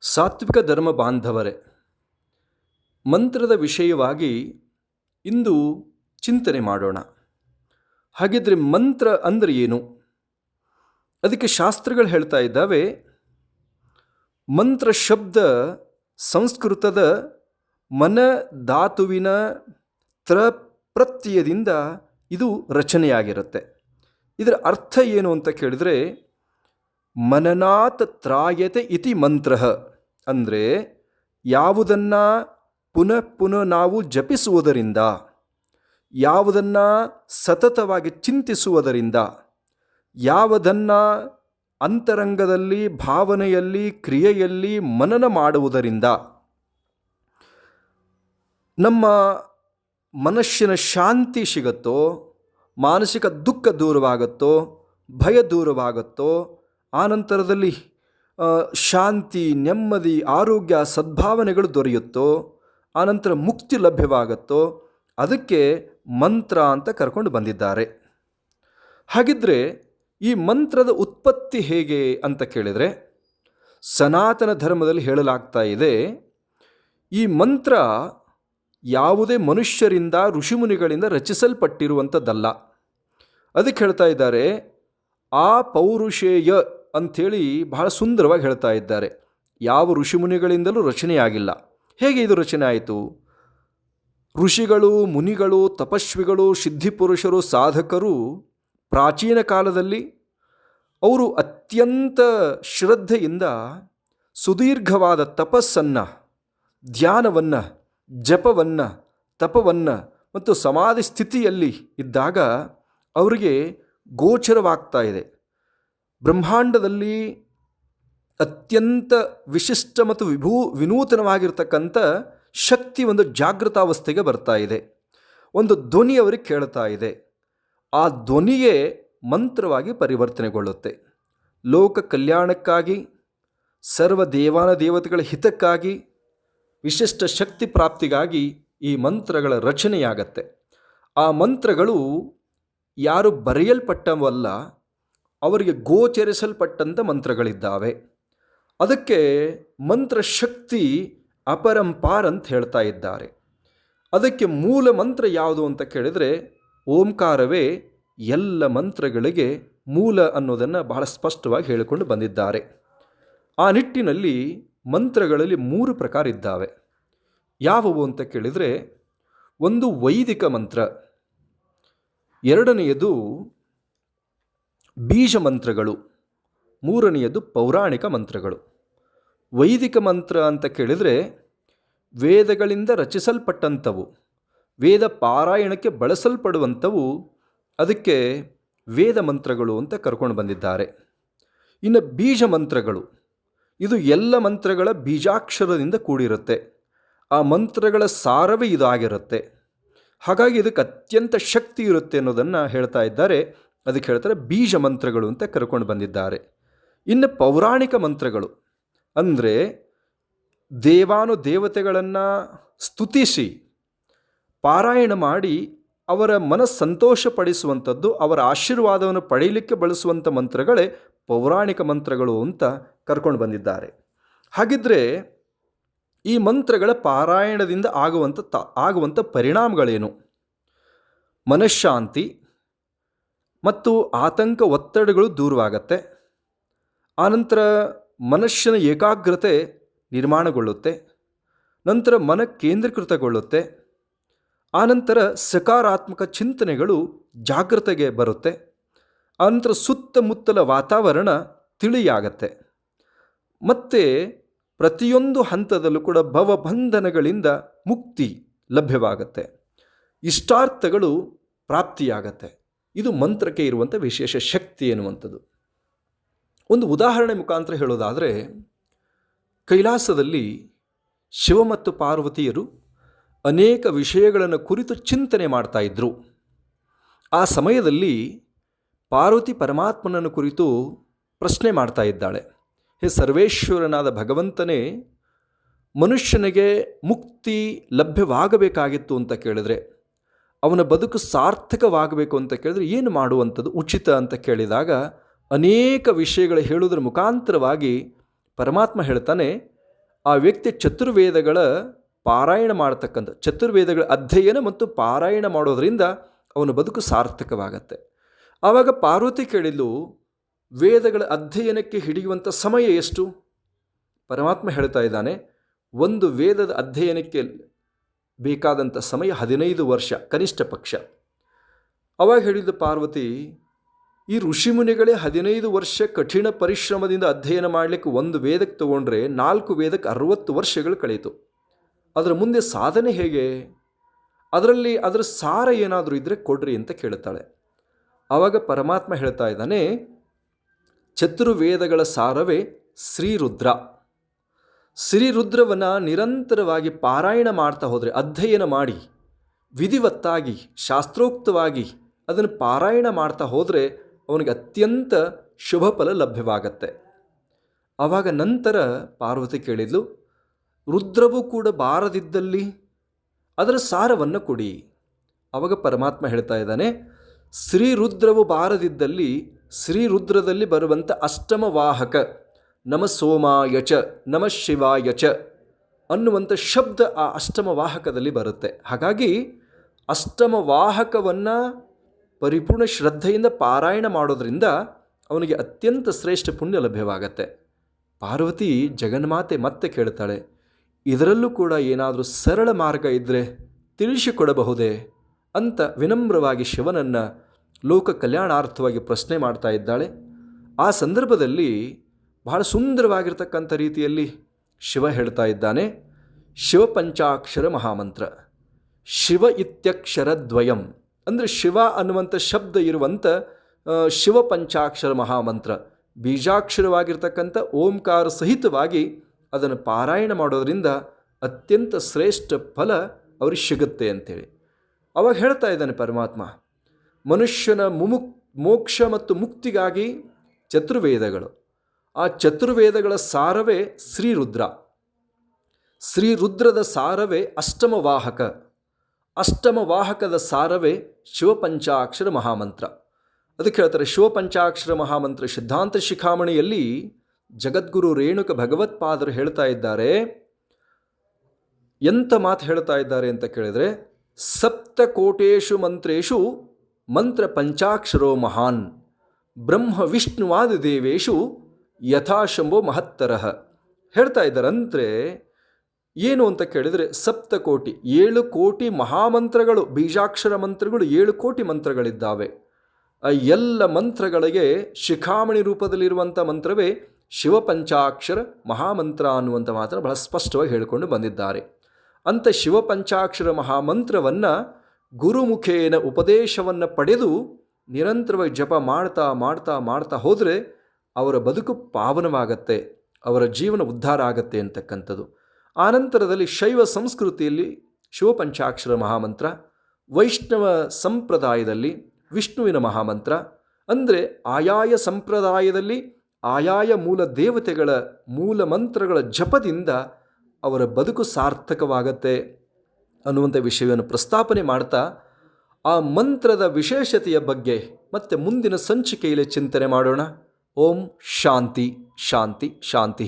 ಸಾತ್ವಿಕ ಧರ್ಮ ಬಾಂಧವರೇ, ಮಂತ್ರದ ವಿಷಯವಾಗಿ ಇಂದು ಚಿಂತನೆ ಮಾಡೋಣ. ಹಾಗಿದ್ರೆ ಮಂತ್ರ ಅಂದರೆ ಏನು? ಅದಕ್ಕೆ ಶಾಸ್ತ್ರಗಳು ಹೇಳ್ತಾ ಇದ್ದಾವೆ, ಮಂತ್ರ ಶಬ್ದ ಸಂಸ್ಕೃತದ ಮನ ಧಾತುವಿನ ಪ್ರತ್ಯಯದಿಂದ ಇದು ರಚನೆಯಾಗಿರುತ್ತೆ. ಇದರ ಅರ್ಥ ಏನು ಅಂತ ಕೇಳಿದರೆ, ಮನನಾತ್ ತ್ರಾಯತೆ ಇತಿ ಮಂತ್ರ ಅಂದರೆ ಯಾವುದನ್ನು ಪುನಃ ಪುನಃ ನಾವು ಜಪಿಸುವುದರಿಂದ, ಯಾವುದನ್ನು ಸತತವಾಗಿ ಚಿಂತಿಸುವುದರಿಂದ, ಯಾವುದನ್ನು ಅಂತರಂಗದಲ್ಲಿ ಭಾವನೆಯಲ್ಲಿ ಕ್ರಿಯೆಯಲ್ಲಿ ಮನನ ಮಾಡುವುದರಿಂದ ನಮ್ಮ ಮನಸ್ಸಿನ ಶಾಂತಿ ಸಿಗುತ್ತೋ, ಮಾನಸಿಕ ದುಃಖ ದೂರವಾಗುತ್ತೋ, ಭಯ ದೂರವಾಗುತ್ತೋ, ಆನಂತರದಲ್ಲಿ ಶಾಂತಿ, ನೆಮ್ಮದಿ, ಆರೋಗ್ಯ, ಸದ್ಭಾವನೆಗಳು ದೊರೆಯುತ್ತೋ, ಆನಂತರ ಮುಕ್ತಿ ಲಭ್ಯವಾಗುತ್ತೋ, ಅದಕ್ಕೆ ಮಂತ್ರ ಅಂತ ಕರ್ಕೊಂಡು ಬಂದಿದ್ದಾರೆ. ಹಾಗಿದ್ರೆ ಈ ಮಂತ್ರದ ಉತ್ಪತ್ತಿ ಹೇಗೆ ಅಂತ ಕೇಳಿದರೆ, ಸನಾತನ ಧರ್ಮದಲ್ಲಿ ಹೇಳಲಾಗ್ತಾ ಇದೆ, ಈ ಮಂತ್ರ ಯಾವುದೇ ಮನುಷ್ಯರಿಂದ ಋಷಿಮುನಿಗಳಿಂದ ರಚಿಸಲ್ಪಟ್ಟಿರುವಂಥದ್ದಲ್ಲ. ಅದಕ್ಕೆ ಹೇಳ್ತಾ ಇದ್ದಾರೆ, ಆ ಪೌರುಷೇಯ ಅಂಥೇಳಿ ಬಹಳ ಸುಂದರವಾಗಿ ಹೇಳ್ತಾ ಇದ್ದಾರೆ. ಯಾವ ಋಷಿಮುನಿಗಳಿಂದಲೂ ರಚನೆಯಾಗಿಲ್ಲ. ಹೇಗೆ ಇದು ರಚನೆ ಆಯಿತು? ಋಷಿಗಳು, ಮುನಿಗಳು, ತಪಸ್ವಿಗಳು, ಸಿದ್ಧಿಪುರುಷರು, ಸಾಧಕರು ಪ್ರಾಚೀನ ಕಾಲದಲ್ಲಿ ಅವರು ಅತ್ಯಂತ ಶ್ರದ್ಧೆಯಿಂದ ಸುದೀರ್ಘವಾದ ತಪಸ್ಸನ್ನು, ಧ್ಯಾನವನ್ನು, ಜಪವನ್ನು, ತಪವನ್ನು ಮತ್ತು ಸಮಾಧಿ ಸ್ಥಿತಿಯಲ್ಲಿ ಇದ್ದಾಗ ಅವರಿಗೆ ಗೋಚರವಾಗ್ತಾ ಇದೆ, ಬ್ರಹ್ಮಾಂಡದಲ್ಲಿ ಅತ್ಯಂತ ವಿಶಿಷ್ಟ ಮತ್ತು ವಿನೂತನವಾಗಿರ್ತಕ್ಕಂಥ ಶಕ್ತಿ ಒಂದು ಜಾಗೃತಾವಸ್ಥೆಗೆ ಬರ್ತಾ ಇದೆ. ಒಂದು ಧ್ವನಿ ಅವರಿಗೆ ಕೇಳ್ತಾ ಇದೆ. ಆ ಧ್ವನಿಯೇ ಮಂತ್ರವಾಗಿ ಪರಿವರ್ತನೆಗೊಳ್ಳುತ್ತೆ. ಲೋಕ ಕಲ್ಯಾಣಕ್ಕಾಗಿ, ಸರ್ವ ದೇವಾನ ದೇವತೆಗಳ ಹಿತಕ್ಕಾಗಿ, ವಿಶಿಷ್ಟ ಶಕ್ತಿ ಪ್ರಾಪ್ತಿಗಾಗಿ ಈ ಮಂತ್ರಗಳ ರಚನೆಯಾಗತ್ತೆ. ಆ ಮಂತ್ರಗಳು ಯಾರು ಬರೆಯಲ್ಪಟ್ಟವಲ್ಲ, ಅವರಿಗೆ ಗೋಚರಿಸಲ್ಪಟ್ಟಂಥ ಮಂತ್ರಗಳಿದ್ದಾವೆ. ಅದಕ್ಕೆ ಮಂತ್ರ ಶಕ್ತಿ ಅಪರಂಪಾರ ಅಂತ ಹೇಳ್ತಾ ಇದ್ದಾರೆ. ಅದಕ್ಕೆ ಮೂಲ ಮಂತ್ರ ಯಾವುದು ಅಂತ ಕೇಳಿದರೆ ಓಂಕಾರವೇ ಎಲ್ಲ ಮಂತ್ರಗಳಿಗೆ ಮೂಲ ಅನ್ನೋದನ್ನು ಬಹಳ ಸ್ಪಷ್ಟವಾಗಿ ಹೇಳಿಕೊಂಡು ಬಂದಿದ್ದಾರೆ. ಆ ನಿಟ್ಟಿನಲ್ಲಿ ಮಂತ್ರಗಳಲ್ಲಿ 3 ಪ್ರಕಾರ ಇದ್ದಾವೆ. ಯಾವುವು ಅಂತ ಕೇಳಿದರೆ, ಒಂದು ವೈದಿಕ ಮಂತ್ರ, ಎರಡನೆಯದು ಬೀಜ ಮಂತ್ರಗಳು, ಮೂರನೆಯದು ಪೌರಾಣಿಕ ಮಂತ್ರಗಳು. ವೈದಿಕ ಮಂತ್ರ ಅಂತ ಕೇಳಿದರೆ ವೇದಗಳಿಂದ ರಚಿಸಲ್ಪಟ್ಟಂಥವು, ವೇದ ಪಾರಾಯಣಕ್ಕೆ ಬಳಸಲ್ಪಡುವಂಥವು, ಅದಕ್ಕೆ ವೇದ ಮಂತ್ರಗಳು ಅಂತ ಕರ್ಕೊಂಡು ಬಂದಿದ್ದಾರೆ. ಇನ್ನು ಬೀಜ ಮಂತ್ರಗಳು, ಇದು ಎಲ್ಲ ಮಂತ್ರಗಳ ಬೀಜಾಕ್ಷರದಿಂದ ಕೂಡಿರುತ್ತೆ. ಆ ಮಂತ್ರಗಳ ಸಾರವೇ ಇದಾಗಿರುತ್ತೆ. ಹಾಗಾಗಿ ಇದಕ್ಕೆ ಅತ್ಯಂತ ಶಕ್ತಿ ಇರುತ್ತೆ ಅನ್ನೋದನ್ನು ಹೇಳ್ತಾ ಇದ್ದಾರೆ. ಅದಕ್ಕೆ ಹೇಳ್ತಾರೆ ಬೀಜ ಮಂತ್ರಗಳು ಅಂತ ಕರ್ಕೊಂಡು ಬಂದಿದ್ದಾರೆ. ಇನ್ನು ಪೌರಾಣಿಕ ಮಂತ್ರಗಳು ಅಂದರೆ ದೇವಾನುದೇವತೆಗಳನ್ನು ಸ್ತುತಿಸಿ ಪಾರಾಯಣ ಮಾಡಿ ಅವರ ಮನಸ್ಸಂತೋಷಪಡಿಸುವಂಥದ್ದು, ಅವರ ಆಶೀರ್ವಾದವನ್ನು ಪಡೆಯಲಿಕ್ಕೆ ಬಳಸುವಂಥ ಮಂತ್ರಗಳೇ ಪೌರಾಣಿಕ ಮಂತ್ರಗಳು ಅಂತ ಕರ್ಕೊಂಡು ಬಂದಿದ್ದಾರೆ. ಹಾಗಿದ್ರೆ ಈ ಮಂತ್ರಗಳ ಪಾರಾಯಣದಿಂದ ಆಗುವಂಥ ಪರಿಣಾಮಗಳೇನು? ಮನಃಶಾಂತಿ ಮತ್ತು ಆತಂಕ, ಒತ್ತಡಗಳು ದೂರವಾಗತ್ತೆ. ಆನಂತರ ಮನಸ್ಸಿನ ಏಕಾಗ್ರತೆ ನಿರ್ಮಾಣಗೊಳ್ಳುತ್ತೆ. ನಂತರ ಮನ ಕೇಂದ್ರೀಕೃತಗೊಳ್ಳುತ್ತೆ. ಆನಂತರ ಸಕಾರಾತ್ಮಕ ಚಿಂತನೆಗಳು ಜಾಗೃತೆಗೆ ಬರುತ್ತೆ. ಆನಂತರ ಸುತ್ತಮುತ್ತಲ ವಾತಾವರಣ ತಿಳಿಯಾಗತ್ತೆ. ಮತ್ತು ಪ್ರತಿಯೊಂದು ಹಂತದಲ್ಲೂ ಕೂಡ ಭವಬಂಧನಗಳಿಂದ ಮುಕ್ತಿ ಲಭ್ಯವಾಗತ್ತೆ, ಇಷ್ಟಾರ್ಥಗಳು ಪ್ರಾಪ್ತಿಯಾಗತ್ತೆ. ಇದು ಮಂತ್ರಕ್ಕೆ ಇರುವಂಥ ವಿಶೇಷ ಶಕ್ತಿ ಎನ್ನುವಂಥದ್ದು. ಒಂದು ಉದಾಹರಣೆ ಮುಖಾಂತರ ಹೇಳೋದಾದರೆ, ಕೈಲಾಸದಲ್ಲಿ ಶಿವ ಮತ್ತು ಪಾರ್ವತಿಯರು ಅನೇಕ ವಿಷಯಗಳನ್ನು ಕುರಿತು ಚಿಂತನೆ ಮಾಡ್ತಾ ಇದ್ದರು. ಆ ಸಮಯದಲ್ಲಿ ಪಾರ್ವತಿ ಪರಮಾತ್ಮನನ್ನು ಕುರಿತು ಪ್ರಶ್ನೆ ಮಾಡ್ತಾ ಇದ್ದಾಳೆ. ಹೇ ಸರ್ವೇಶ್ವರನಾದ ಭಗವಂತನೇ, ಮನುಷ್ಯನಿಗೆ ಮುಕ್ತಿ ಲಭ್ಯವಾಗಬೇಕಾಗಿತ್ತು ಅಂತ ಕೇಳಿದರೆ, ಅವನ ಬದುಕು ಸಾರ್ಥಕವಾಗಬೇಕು ಅಂತ ಕೇಳಿದರೆ ಏನು ಮಾಡುವಂಥದ್ದು ಉಚಿತ ಅಂತ ಕೇಳಿದಾಗ ಅನೇಕ ವಿಷಯಗಳು ಹೇಳುವುದರ ಮುಖಾಂತರವಾಗಿ ಪರಮಾತ್ಮ ಹೇಳ್ತಾನೆ, ಆ ವ್ಯಕ್ತಿ ಚತುರ್ವೇದಗಳ ಪಾರಾಯಣ ಮಾಡ್ತಕ್ಕಂಥ ಚತುರ್ವೇದಗಳ ಅಧ್ಯಯನ ಮತ್ತು ಪಾರಾಯಣ ಮಾಡೋದರಿಂದ ಅವನ ಬದುಕು ಸಾರ್ಥಕವಾಗತ್ತೆ. ಆವಾಗ ಪಾರ್ವತಿ ಕೇಳಿದ್ಲು, ವೇದಗಳ ಅಧ್ಯಯನಕ್ಕೆ ಹಿಡಿಯುವಂಥ ಸಮಯ ಎಷ್ಟು? ಪರಮಾತ್ಮ ಹೇಳ್ತಾ ಇದ್ದಾನೆ, ಒಂದು ವೇದದ ಅಧ್ಯಯನಕ್ಕೆ ಬೇಕಾದಂಥ ಸಮಯ 15 ವರ್ಷ ಕನಿಷ್ಠ ಪಕ್ಷ. ಅವಾಗ ಹೇಳಿದ್ದು ಪಾರ್ವತಿ, ಈ ಋಷಿಮುನಿಗಳೇ 15 ವರ್ಷ ಕಠಿಣ ಪರಿಶ್ರಮದಿಂದ ಅಧ್ಯಯನ ಮಾಡಲಿಕ್ಕೆ ಒಂದು ವೇದಕ್ಕೆ ತಗೊಂಡ್ರೆ 4 ವೇದಕ್ಕೆ 60 ವರ್ಷಗಳು ಕಳೀತು. ಅದರ ಮುಂದೆ ಸಾಧನೆ ಹೇಗೆ? ಅದರ ಸಾರ ಏನಾದರೂ ಇದ್ದರೆ ಕೊಡ್ರಿ ಅಂತ ಕೇಳುತ್ತಾಳೆ. ಆವಾಗ ಪರಮಾತ್ಮ ಹೇಳ್ತಾ ಇದ್ದಾನೆ, ಚತುರ್ವೇದಗಳ ಸಾರವೇ ಶ್ರೀರುದ್ರ. ಶ್ರೀರುದ್ರವನ್ನು ನಿರಂತರವಾಗಿ ಪಾರಾಯಣ ಮಾಡ್ತಾ ಹೋದರೆ, ಅಧ್ಯಯನ ಮಾಡಿ ವಿಧಿವತ್ತಾಗಿ ಶಾಸ್ತ್ರೋಕ್ತವಾಗಿ ಅದನ್ನು ಪಾರಾಯಣ ಮಾಡ್ತಾ ಹೋದರೆ ಅವನಿಗೆ ಅತ್ಯಂತ ಶುಭ ಫಲ ಲಭ್ಯವಾಗತ್ತೆ. ಆವಾಗ ನಂತರ ಪಾರ್ವತಿ ಕೇಳಿದ್ಲು, ರುದ್ರವೂ ಕೂಡ ಬಾರದಿದ್ದಲ್ಲಿ ಅದರ ಸಾರವನ್ನು ಕೊಡಿ. ಆವಾಗ ಪರಮಾತ್ಮ ಹೇಳ್ತಾ ಇದ್ದಾನೆ, ಶ್ರೀರುದ್ರವು ಬಾರದಿದ್ದಲ್ಲಿ ಶ್ರೀರುದ್ರದಲ್ಲಿ ಬರುವಂಥ ಅಷ್ಟಮ ವಾಹಕ ನಮ ಸೋಮಾಯ ಚ ನಮ ಶಿವಾಯ ಚ ಅನ್ನುವಂಥ ಶಬ್ದ ಆ ಅಷ್ಟಮ ವಾಹಕದಲ್ಲಿ ಬರುತ್ತೆ. ಹಾಗಾಗಿ ಅಷ್ಟಮ ವಾಹಕವನ್ನು ಪರಿಪೂರ್ಣ ಶ್ರದ್ಧೆಯಿಂದ ಪಾರಾಯಣ ಮಾಡೋದರಿಂದ ಅವನಿಗೆ ಅತ್ಯಂತ ಶ್ರೇಷ್ಠ ಪುಣ್ಯ ಲಭ್ಯವಾಗತ್ತೆ. ಪಾರ್ವತಿ ಜಗನ್ಮಾತೆ ಮತ್ತೆ ಕೇಳ್ತಾಳೆ, ಇದರಲ್ಲೂ ಕೂಡ ಏನಾದರೂ ಸರಳ ಮಾರ್ಗ ಇದ್ದರೆ ತಿಳಿಸಿಕೊಡಬಹುದೇ ಅಂತ ವಿನಮ್ರವಾಗಿ ಶಿವನನ್ನು ಲೋಕ ಕಲ್ಯಾಣಾರ್ಥವಾಗಿ ಪ್ರಶ್ನೆ ಮಾಡ್ತಾ ಇದ್ದಾಳೆ. ಆ ಸಂದರ್ಭದಲ್ಲಿ ಬಹಳ ಸುಂದರವಾಗಿರ್ತಕ್ಕಂಥ ರೀತಿಯಲ್ಲಿ ಶಿವ ಹೇಳ್ತಾ ಇದ್ದಾನೆ, ಶಿವ ಪಂಚಾಕ್ಷರ ಮಹಾಮಂತ್ರ. ಶಿವ ಇತ್ಯಕ್ಷರ ದ್ವಯಂ ಅಂದರೆ ಶಿವ ಅನ್ನುವಂಥ ಶಬ್ದ ಇರುವಂಥ ಶಿವ ಪಂಚಾಕ್ಷರ ಮಹಾಮಂತ್ರ, ಬೀಜಾಕ್ಷರವಾಗಿರ್ತಕ್ಕಂಥ ಓಂಕಾರ ಸಹಿತವಾಗಿ ಅದನ್ನು ಪಾರಾಯಣ ಮಾಡೋದರಿಂದ ಅತ್ಯಂತ ಶ್ರೇಷ್ಠ ಫಲ ಅವ್ರಿಗೆ ಸಿಗುತ್ತೆ ಅಂತೇಳಿ ಅವಾಗ ಹೇಳ್ತಾ ಇದ್ದಾನೆ ಪರಮಾತ್ಮ. ಮನುಷ್ಯನ ಮೋಕ್ಷ ಮತ್ತು ಮುಕ್ತಿಗಾಗಿ ಚತುರ್ವೇದಗಳು, ಆ ಚತುರ್ವೇದಗಳ ಸಾರವೇ ಶ್ರೀರುದ್ರ. ಶ್ರೀರುದ್ರದ ಸಾರವೇ ಅಷ್ಟಮ ವಾಹಕ, ಅಷ್ಟಮ ವಾಹಕದ ಸಾರವೇ ಶಿವಪಂಚಾಕ್ಷರ ಮಹಾಮಂತ್ರ. ಅದಕ್ಕೆ ಹೇಳ್ತಾರೆ ಶಿವಪಂಚಾಕ್ಷರ ಮಹಾಮಂತ್ರ. ಸಿದ್ಧಾಂತ ಶಿಖಾಮಣಿಯಲ್ಲಿ ಜಗದ್ಗುರು ರೇಣುಕ ಭಗವತ್ಪಾದರು ಹೇಳ್ತಾ ಇದ್ದಾರೆ, ಎಂಥ ಮಾತು ಹೇಳ್ತಾ ಇದ್ದಾರೆ ಅಂತ ಕೇಳಿದರೆ, ಸಪ್ತಕೋಟೇಶು ಮಂತ್ರೇಶು ಮಂತ್ರ ಪಂಚಾಕ್ಷರೋ ಮಹಾನ್ ಬ್ರಹ್ಮ ವಿಷ್ಣುವಾದಿ ದೇವೇಶು ಯಥಾಶಂಭೋ ಮಹತ್ತರಃ. ಹೇಳ್ತಾ ಇದ್ದಾರಂದರೆ ಏನು ಅಂತ ಕೇಳಿದರೆ, ಸಪ್ತಕೋಟಿ 7 ಕೋಟಿ ಮಹಾಮಂತ್ರಗಳು, ಬೀಜಾಕ್ಷರ ಮಂತ್ರಗಳು 7 ಕೋಟಿ ಮಂತ್ರಗಳಿದ್ದಾವೆ. ಆ ಎಲ್ಲ ಮಂತ್ರಗಳಿಗೆ ಶಿಖಾಮಣಿ ರೂಪದಲ್ಲಿರುವಂಥ ಮಂತ್ರವೇ ಶಿವಪಂಚಾಕ್ಷರ ಮಹಾಮಂತ್ರ ಅನ್ನುವಂಥ ಮಾತನ್ನು ಬಹಳ ಸ್ಪಷ್ಟವಾಗಿ ಹೇಳಿಕೊಂಡು ಬಂದಿದ್ದಾರೆ. ಅಂಥ ಶಿವಪಂಚಾಕ್ಷರ ಮಹಾಮಂತ್ರವನ್ನು ಗುರುಮುಖೇನ ಉಪದೇಶವನ್ನು ಪಡೆದು ನಿರಂತರವಾಗಿ ಜಪ ಮಾಡ್ತಾ ಮಾಡ್ತಾ ಮಾಡ್ತಾ ಹೋದರೆ ಅವರ ಬದುಕು ಪಾವನವಾಗತ್ತೆ, ಅವರ ಜೀವನ ಉದ್ಧಾರ ಆಗತ್ತೆ ಅಂತಕ್ಕಂಥದ್ದು. ಆನಂತರದಲ್ಲಿ ಶೈವ ಸಂಸ್ಕೃತಿಯಲ್ಲಿ ಶಿವಪಂಚಾಕ್ಷರ ಮಹಾಮಂತ್ರ, ವೈಷ್ಣವ ಸಂಪ್ರದಾಯದಲ್ಲಿ ವಿಷ್ಣುವಿನ ಮಹಾಮಂತ್ರ. ಅಂದರೆ ಆಯಾಯ ಸಂಪ್ರದಾಯದಲ್ಲಿ ಆಯಾಯ ಮೂಲ ದೇವತೆಗಳ ಮೂಲ ಮಂತ್ರಗಳ ಜಪದಿಂದ ಅವರ ಬದುಕು ಸಾರ್ಥಕವಾಗತ್ತೆ ಅನ್ನುವಂಥ ವಿಷಯವನ್ನು ಪ್ರಸ್ತಾಪನೆ ಮಾಡ್ತಾ ಆ ಮಂತ್ರದ ವಿಶೇಷತೆಯ ಬಗ್ಗೆ ಮತ್ತೆ ಮುಂದಿನ ಸಂಚಿಕೆಯಲ್ಲಿ ಚಿಂತನೆ ಮಾಡೋಣ. ಓಂ ಶಾಂತಿ ಶಾಂತಿ ಶಾಂತಿ.